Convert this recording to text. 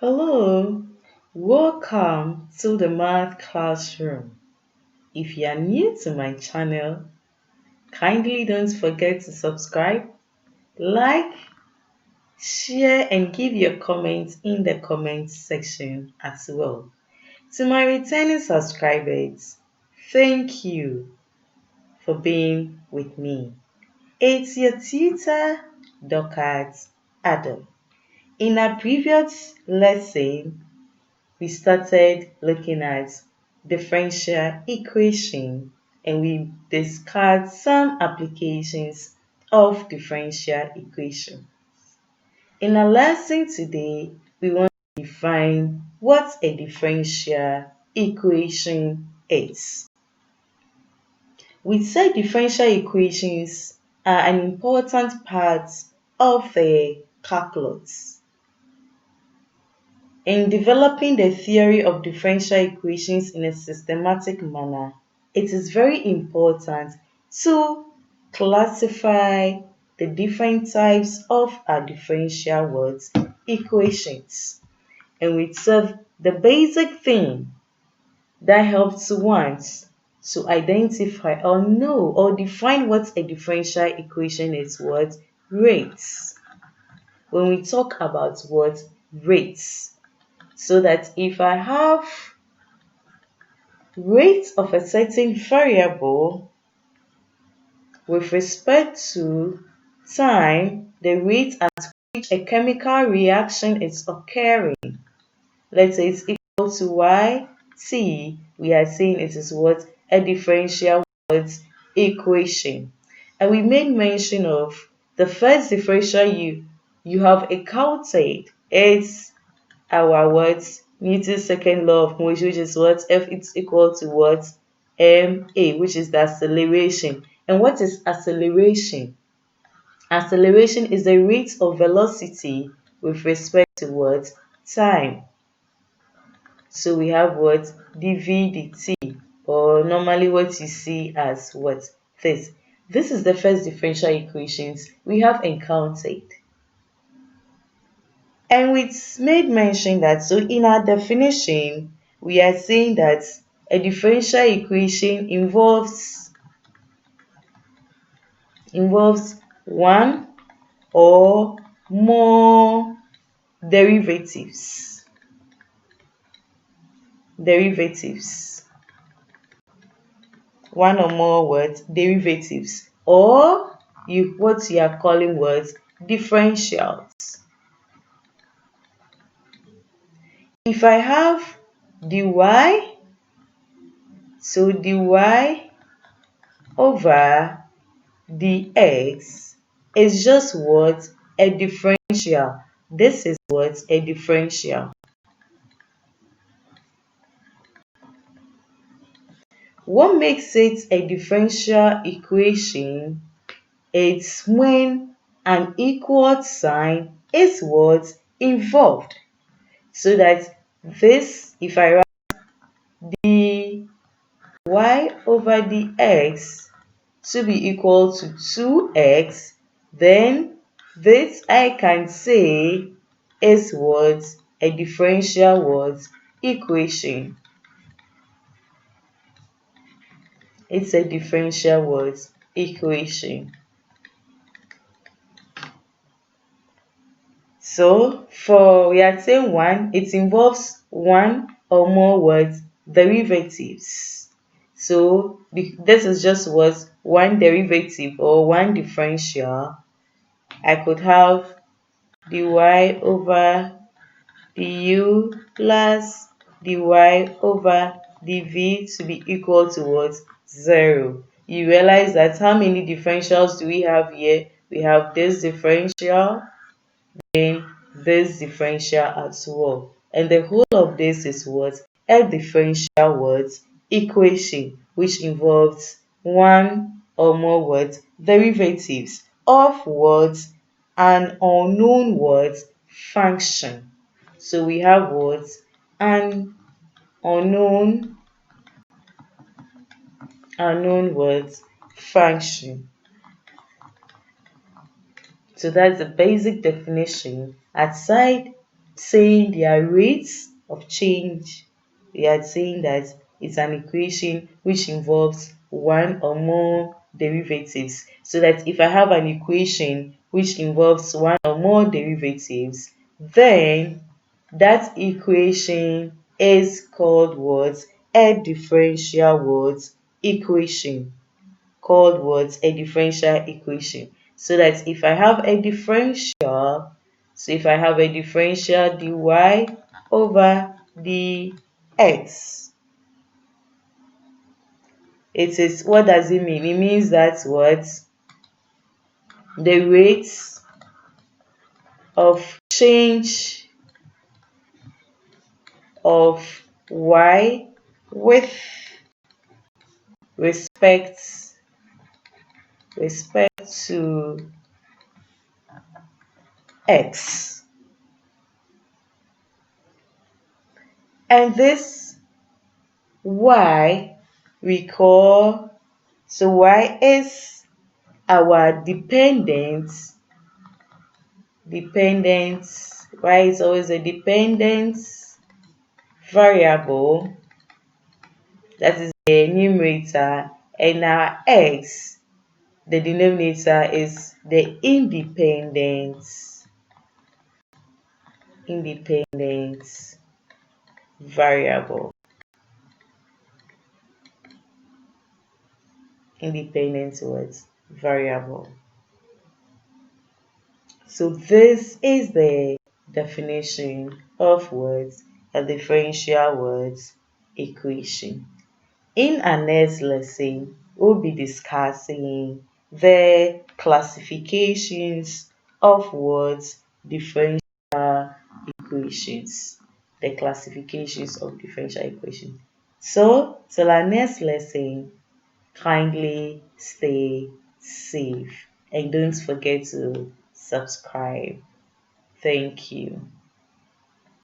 Hello, welcome to the math classroom. If you are new to my channel, kindly don't forget to subscribe, like, share, and give your comments in the comment section as well. To my returning subscribers, thank you for being with me. It's your tutor, Dr. Adam. In our previous lesson, we started looking at differential equation and we discussed some applications of differential equation. In our lesson today, we want to define what a differential equation is. We said differential equations are an important part of the calculus. In developing the theory of differential equations in a systematic manner, it is very important to classify the different types of our differential equations. And we serve the basic thing that helps one to identify or know or define what a differential equation is, what rates. When we talk about what rates, so that if I have rate of a certain variable with respect to time, the rate at which a chemical reaction is occurring, let's say it's equal to yt, we are saying it is what a differential equation. And we made mention of the first differential you have encountered is our Newton's second law of motion, which is what F is equal to what ma, which is the acceleration. And what is acceleration? Acceleration is the rate of velocity with respect to what time. So we have what dv dt, or normally what you see as what this. This is the first differential equations we have encountered. And we made mention that, so in our definition, we are saying that a differential equation involves one or more derivatives. One or more derivatives, or what you are calling differentials. If I have dy, so dy over dx is just what a differential. This is what a differential. What makes it a differential equation is when an equal sign is what involved. So that this, if I write dy over dx to be equal to 2x, then this I can say is what a differential equation. It's a differential equation. So we are saying one, it involves one or more derivatives. So this is just one derivative or one differential. I could have dy over du plus dy over dv to be equal to 0. You realize that how many differentials do we have here? We have this differential, then this differential as well. And the whole of this is what? A differential equation, which involves one or more derivatives of an unknown function. So we have an unknown function. So that's the basic definition. Aside saying their rates of change. We are saying that it's an equation which involves one or more derivatives. So that if I have an equation which involves one or more derivatives, then that equation is called what? A differential what? Equation. Called what? A differential equation. So that if I have a differential, so if I have a differential dy over dx, it is, what does it mean? It means that what? The rates of change of y with respect to x. And this y we call, so y is our dependence. Y is always a dependent variable, that is the numerator, and our x, the denominator, is the independent variable. Independent what? Variable. So this is the definition of words, a differential words equation. In our next lesson, we'll be discussing the classifications of words differential equations. The classifications of differential equations. So, till our next lesson, kindly stay safe and don't forget to subscribe. Thank you.